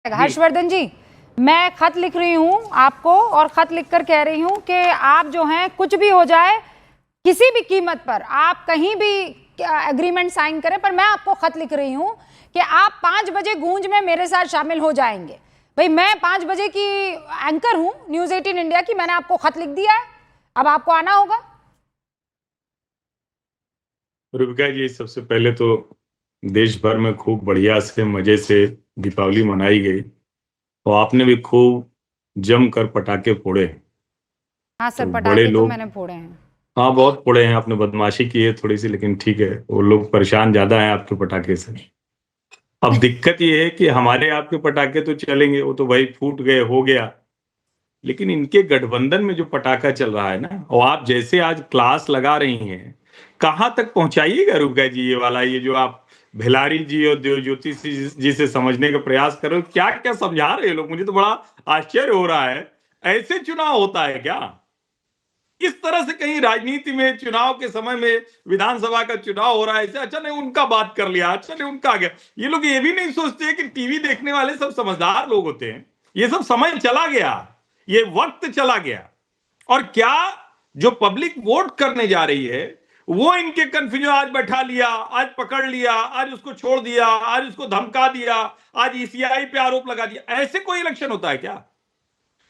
हर्षवर्धन जी, मैं खत लिख रही हूँ आपको और खत लिखकर कह रही हूँ कि आप जो हैं कुछ भी हो जाए, किसी भी कीमत पर आप कहीं भी एग्रीमेंट साइन करें, पर मैं आपको खत लिख रही हूँ कि आप 5 बजे गूंज में मेरे साथ शामिल हो जाएंगे। भाई मैं 5 बजे की एंकर हूँ न्यूज 18 इंडिया की, मैंने आपको खत लिख दिया है, अब आपको आना होगा। रूबिका जी, सबसे पहले तो देश भर में खूब बढ़िया से मजे से दीपावली मनाई गई और आपने भी खूब जमकर पटाखे फोड़े। हाँ सर, तो बड़े पटाखे तो लोग, मैंने फोड़े हैं। हाँ बहुत फोड़े हैं आपने, बदमाशी की है थोड़ी सी, लेकिन ठीक है, वो लोग परेशान ज्यादा हैं आपके पटाखे से। अब दिक्कत ये है कि हमारे आपके पटाखे तो चलेंगे, वो तो भाई फूट गए हो गया, लेकिन इनके गठबंधन में जो पटाखा चल रहा है ना, और आप जैसे आज क्लास लगा रही हैं, कहाँ तक पहुंचाइएगा रुपया जी ये वाला, ये जो आप भिलारी जी और ज्योति जी से समझने का प्रयास कर रहे हो, क्या क्या समझा रहे हैं लोग, मुझे तो बड़ा आश्चर्य हो रहा है। ऐसे चुनाव होता है क्या? इस तरह से कहीं राजनीति में चुनाव के समय में, विधानसभा का चुनाव हो रहा है ऐसे, अच्छा नहीं उनका बात कर लिया, अच्छा नहीं उनका आ गया। ये लोग ये भी नहीं सोचते कि टीवी देखने वाले सब समझदार लोग होते हैं। ये सब समय चला गया, ये वक्त चला गया, और क्या जो पब्लिक वोट करने जा रही है वो इनके कंफ्यूजन, आज बैठा लिया, आज पकड़ लिया, आज उसको छोड़ दिया, आज उसको धमका दिया, आज ईसीआई पे आरोप लगा दिया, ऐसे कोई इलेक्शन होता है क्या?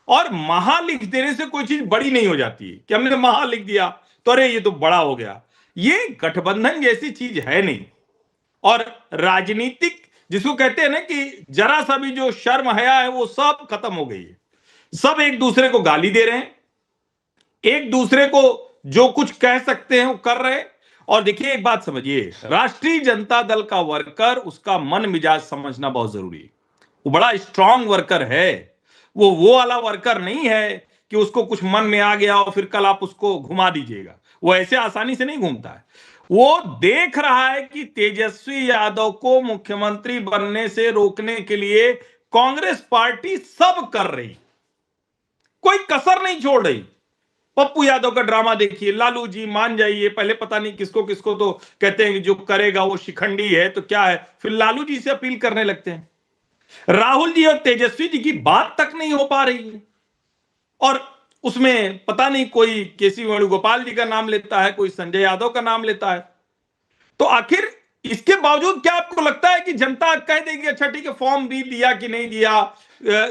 और महा लिख देने से कोई चीज बड़ी नहीं हो जाती है कि हमने महा लिख दिया तो अरे ये तो बड़ा हो गया। ये गठबंधन जैसी चीज है नहीं। और राजनीतिक जिसको कहते हैं ना कि जरा सा भी जो शर्म हया है वो सब खत्म हो गई है। सब एक दूसरे को गाली दे रहे हैं, एक दूसरे को जो कुछ कह सकते हैं वो कर रहे हैं। और देखिए एक बात समझिए, राष्ट्रीय जनता दल का वर्कर, उसका मन मिजाज समझना बहुत जरूरी है। वो बड़ा स्ट्रांग वर्कर है, वो वाला वर्कर नहीं है कि उसको कुछ मन में आ गया और फिर कल आप उसको घुमा दीजिएगा। वो ऐसे आसानी से नहीं घूमता है। वो देख रहा है कि तेजस्वी यादव को मुख्यमंत्री बनने से रोकने के लिए कांग्रेस पार्टी सब कर रही, कोई कसर नहीं छोड़ रही। पप्पू यादव का ड्रामा देखिए, लालू जी मान जाइए, पहले पता नहीं किसको किसको तो कहते हैं कि जो करेगा वो शिखंडी है, तो क्या है, फिर लालू जी से अपील करने लगते हैं। राहुल जी और तेजस्वी जी की बात तक नहीं हो पा रही है, और उसमें पता नहीं कोई केसी वेणुगोपाल जी का नाम लेता है, कोई संजय यादव का नाम लेता है। तो आखिर इसके बावजूद क्या आपको लगता है कि जनता कह देगी अच्छा ठीक है, फॉर्म भी दिया कि नहीं दिया,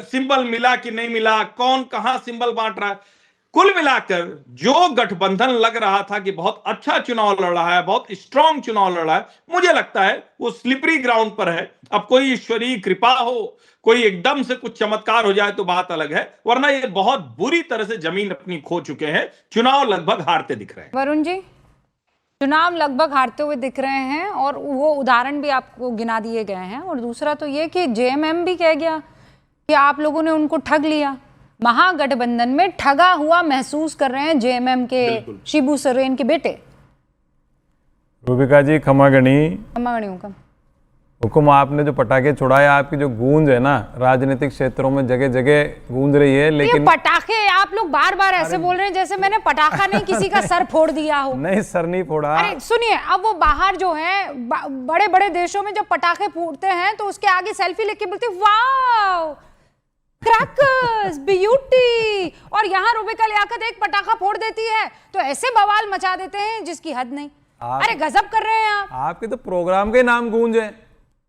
सिंबल मिला कि नहीं मिला, कौन कहां सिंबल बांट रहा है? कुल मिलाकर जो गठबंधन लग रहा था कि बहुत अच्छा चुनाव लड़ रहा है, बहुत स्ट्रांग चुनाव लड़ रहा है, मुझे लगता है वो स्लिपरी ग्राउंड पर है। अब कोई ईश्वरीय कृपा हो, कोई एकदम से कुछ चमत्कार हो जाए तो बात अलग है, वरना ये बहुत बुरी तरह से जमीन अपनी खो चुके हैं, चुनाव लगभग हारते दिख रहे हैं। वरुण जी, चुनाव लगभग हारते हुए दिख रहे हैं और वो उदाहरण भी आपको गिना दिए गए हैं। और दूसरा तो ये कि जेएमएम भी कह गया कि आप लोगों ने उनको ठग लिया। महागठबंधन में ठगा हुआ महसूस कर रहे हैं जेएमएम के शिबू सोरेन के बेटे। रूबिका जी, खमागणी का हुकुम, आपने जो पटाखे छुड़ाए, आपकी जो गूंज है ना राजनीतिक क्षेत्रों में जगह जगह गूंज रही है, लेकिन पटाखे आप लोग बार बार ऐसे बोल रहे हैं जैसे मैंने पटाखा नहीं किसी का सर फोड़ दिया हो। नहीं, सर नहीं फोड़ा। अरे सुनिए, अब वो बाहर जो है बड़े बड़े देशों में जब पटाखे फूटते हैं तो उसके आगे सेल्फी लेके बोलते वाओ क्रैकर्स ब्यूटी, और यहाँ रूबिका लियाकत एक पटाखा फोड़ देती है तो ऐसे बवाल मचा देते हैं जिसकी हद नहीं। अरे गजब कर रहे हैं आप। आपके तो प्रोग्राम के नाम गूंज है,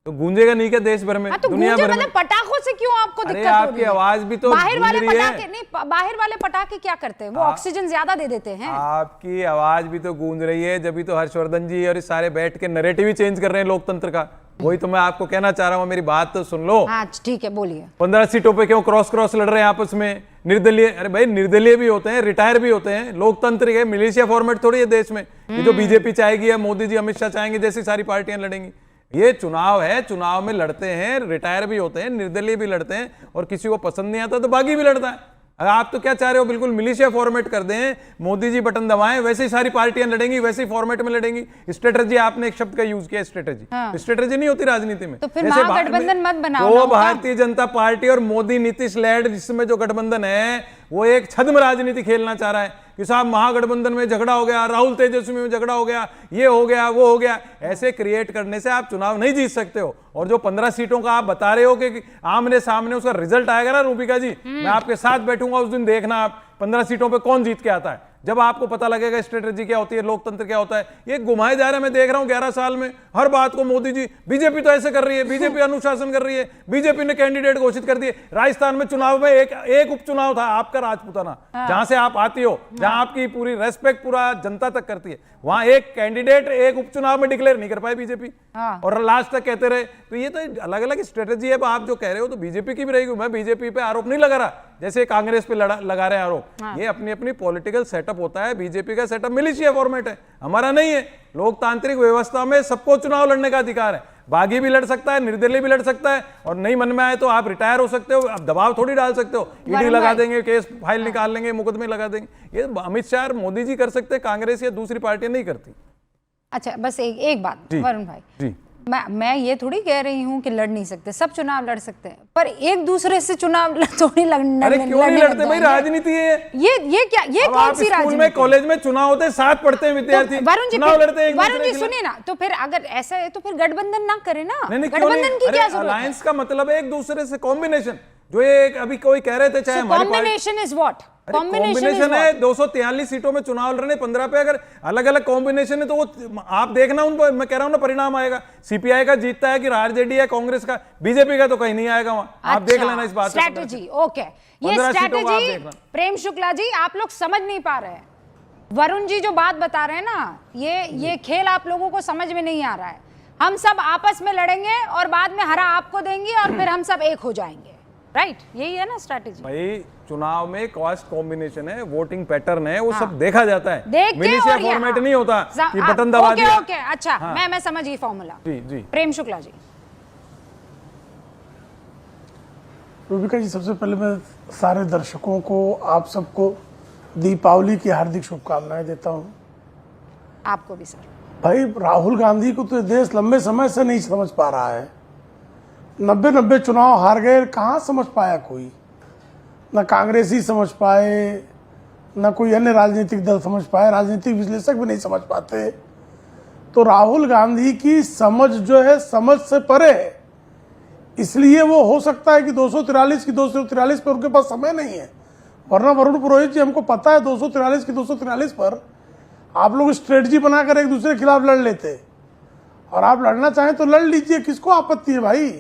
तो गूंजेगा नहीं क्या देश भर में, तो दुनिया भर में? मतलब पटाखों से क्यों आपको दिक्कत हो आपकी रही है? आवाज भी तो बाहर वाले गूंज रही है। पटाखे नहीं, बाहर वाले पटाखे क्या करते हैं, वो ऑक्सीजन ज्यादा दे देते हैं। आपकी आवाज भी तो गूंज रही है, जब भी तो हर्षवर्धन जी और सारे बैठ के नैरेटिव ही चेंज कर रहे हैं लोकतंत्र का। वही तो मैं आपको कहना चाह रहा हूँ, मेरी बात तो सुन लो। हाँ ठीक है, बोलिए। 15 सीटों पे क्यों क्रॉस लड़ रहे हैं आपस में? निर्दलीय, अरे भाई निर्दलीय भी होते हैं, रिटायर भी होते हैं, लोकतंत्र है, मिलिशिया फॉर्मेट थोड़ी है देश में। ये जो बीजेपी चाहेगी या मोदी जी अमित शाह चाहेंगे जैसी सारी पार्टियां लड़ेंगी। ये चुनाव है, चुनाव में लड़ते हैं, रिटायर भी होते हैं, निर्दलीय भी लड़ते हैं, और किसी को पसंद नहीं आता तो बागी भी लड़ता है। आप तो क्या चाह रहे हो, बिल्कुल मिलिशिया फॉर्मेट कर दें, मोदी जी बटन दबाएं, वैसे ही सारी पार्टियां लड़ेंगी, वैसे ही फॉर्मेट में लड़ेंगी। स्ट्रेटजी, आपने एक शब्द का यूज किया, स्ट्रेटजी। हाँ। स्ट्रेटजी नहीं होती राजनीति में। तो फिर महागठबंधन मत बनाओ। तो भारतीय जनता पार्टी और मोदी नीतीश लैड जिसमें जो गठबंधन है वो एक छद्म राजनीति खेलना चाह रहा है कि साहब महागठबंधन में झगड़ा हो गया, राहुल तेजस्वी में झगड़ा हो गया, ये हो गया वो हो गया। ऐसे क्रिएट करने से आप चुनाव नहीं जीत सकते हो। और जो 15 सीटों का आप बता रहे हो कि आमने सामने उसका रिजल्ट आएगा ना रूपिका जी, मैं आपके साथ बैठूंगा उस दिन, देखना आप 15 सीटों पे कौन जीत के आता है। जब आपको पता लगेगा स्ट्रेटेजी क्या होती है, लोकतंत्र क्या होता है। ये घुमाए जा रहे हैं, मैं देख रहा हूं 11 साल में हर बात को मोदी जी, बीजेपी तो ऐसे कर रही है, बीजेपी अनुशासन कर रही है, बीजेपी ने कैंडिडेट घोषित कर दिए। राजस्थान में चुनाव में एक उपचुनाव था आपका राजपूताना, जहां से आप आती हो, जहां आपकी पूरी रेस्पेक्ट पूरा जनता तक करती है, वहां एक कैंडिडेट एक उपचुनाव में डिक्लेयर नहीं कर पाए बीजेपी, और लास्ट तक कहते रहे। तो ये तो अलग अलग स्ट्रेटेजी है। आप जो कह रहे हो तो बीजेपी की भी रहेगी। मैं बीजेपी पे आरोप नहीं लगा रहा जैसे कांग्रेस पे लगा रहे हैं आरोप। ये अपनी अपनी पॉलिटिकल सेटअप होता है। बीजेपी का सेटअप मिलिशिया फॉर्मेट है, हमारा नहीं है। लोकतांत्रिक व्यवस्था में सबको चुनाव लड़ने का अधिकार है। बागी भी लड़ सकता है, निर्दलीय भी लड़ सकता है, और नहीं मन में आए तो आप रिटायर हो सकते हो। आप दबाव थोड़ी डाल सकते हो, ईडी लगा देंगे, केस फाइल निकाल लेंगे, मुकदमे लगा देंगे। ये अमित शाह और मोदी जी कर सकते हैं, कांग्रेस या दूसरी पार्टियां नहीं करती। अच्छा, बस एक बात वरुण भाई जी, मैं ये थोड़ी कह रही हूँ कि लड़ नहीं सकते, सब चुनाव लड़ सकते हैं, पर एक दूसरे से चुनाव थोड़ी लड़ने। अरे क्यों नहीं लड़ते भाई, राजनीति है ये क्या, ये कौन सी राजनीति? स्कूल में कॉलेज में चुनाव होते हैं, साथ पढ़ते हैं विद्यार्थी, चुनाव लड़ते हैं। वरुण जी सुनिए ना, तो फिर अगर ऐसा है तो फिर गठबंधन ना करे ना। गठबंधन की क्या जरूरत है? अलायंस का मतलब है एक दूसरे से कॉम्बिनेशन, जो एक अभी कोई कह रहे थे, चाहे हमारी कॉम्बिनेशन इज व्हाट? कॉम्बिनेशन है 243 सीटों में चुनाव लड़ने, 15 पे अगर अलग अलग कॉम्बिनेशन है तो वो आप देखना उन पर, मैं कह रहा हूं ना, परिणाम आएगा। सीपीआई का जीतता है कि आरजेडी है, कांग्रेस का, बीजेपी का तो कहीं नहीं आएगा वहां। आप देख लेना इस बात। स्ट्रैटेजी ओके, ये स्ट्रैटेजी प्रेम शुक्ला जी आप लोग समझ नहीं पा रहे हैं। वरुण जी जो बात बता रहे हैं ना, ये खेल आप लोगों को समझ में नहीं आ रहा है। हम सब आपस में लड़ेंगे और बाद में हरा आपको देंगे और फिर हम सब एक हो जाएंगे, राइट? यही है ना स्ट्रैटेजी भाई। चुनाव में कास्ट कॉम्बिनेशन है, वोटिंग पैटर्न है, वो सब देखा जाता है। मिलिशिया फॉर्मेट नहीं होता कि बटन दबा दिया। ओके, अच्छा, मैं समझ गई फॉर्मूला। जी प्रेम शुक्ला जी। रूबिका जी, सबसे पहले मैं सारे दर्शकों को, आप सबको दीपावली की हार्दिक शुभकामनाएं देता हूं। आपको भी सर। भाई, राहुल गांधी को तो ये देश लंबे समय से नहीं समझ पा रहा है। 90 चुनाव हार गए, कहाँ समझ पाया कोई? न कांग्रेसी समझ पाए, न कोई अन्य राजनीतिक दल समझ पाए, राजनीतिक विश्लेषक भी नहीं समझ पाते। तो राहुल गांधी की समझ जो है समझ से परे है। इसलिए वो हो सकता है कि 243 पर उनके पास समय नहीं है, वरना वरुण पुरोहित जी, हमको पता है 243 पर आप लोग स्ट्रेटजी बनाकर एक दूसरे के खिलाफ लड़ लेते, और आप लड़ना चाहें तो लड़ लीजिए, किसको आपत्ति है भाई?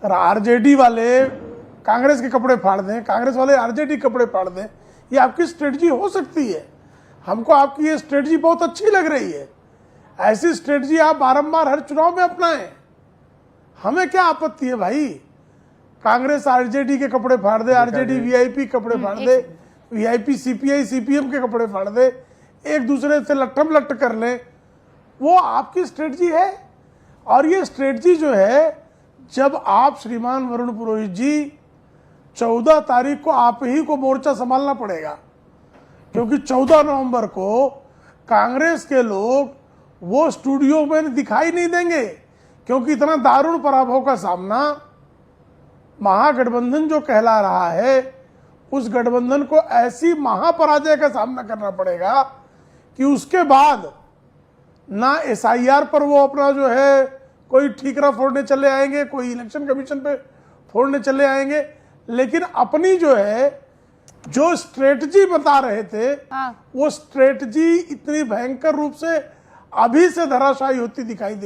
आरजेडी वाले कांग्रेस के कपड़े फाड़ दें, कांग्रेस वाले आरजेडी के कपड़े फाड़ दें, ये आपकी स्ट्रेटजी हो सकती है। हमको आपकी ये स्ट्रेटजी बहुत अच्छी लग रही है। ऐसी स्ट्रेटजी आप बारंबार हर चुनाव में अपनाएं, हमें क्या आपत्ति है भाई? कांग्रेस आरजेडी के कपड़े फाड़ दे, आरजेडी वीआईपी कपड़े फाड़ दे, वीआईपी सीपीआई सीपीएम के कपड़े फाड़ दे, एक दूसरे से लट्ठम लट्ठ कर ले, वो आपकी स्ट्रेटजी है। और ये स्ट्रेटजी जो है, जब आप श्रीमान वरुण पुरोहित जी 14 तारीख को आप ही को मोर्चा संभालना पड़ेगा, क्योंकि 14 नवंबर को कांग्रेस के लोग वो स्टूडियो में दिखाई नहीं देंगे, क्योंकि इतना दारुण पराभव का सामना महागठबंधन जो कहला रहा है, उस गठबंधन को ऐसी महापराजय का सामना करना पड़ेगा कि उसके बाद ना एसआईआर पर वो अपना जो है कोई ठीकरा फोड़ने चले आएंगे, कोई इलेक्शन कमीशन पे फोड़ने चले आएंगे, लेकिन अपनी जो है जो स्ट्रेटजी बता रहे थे, वो स्ट्रेटजी इतनी भयंकर रूप से अभी से धराशायी होती दिखाई दे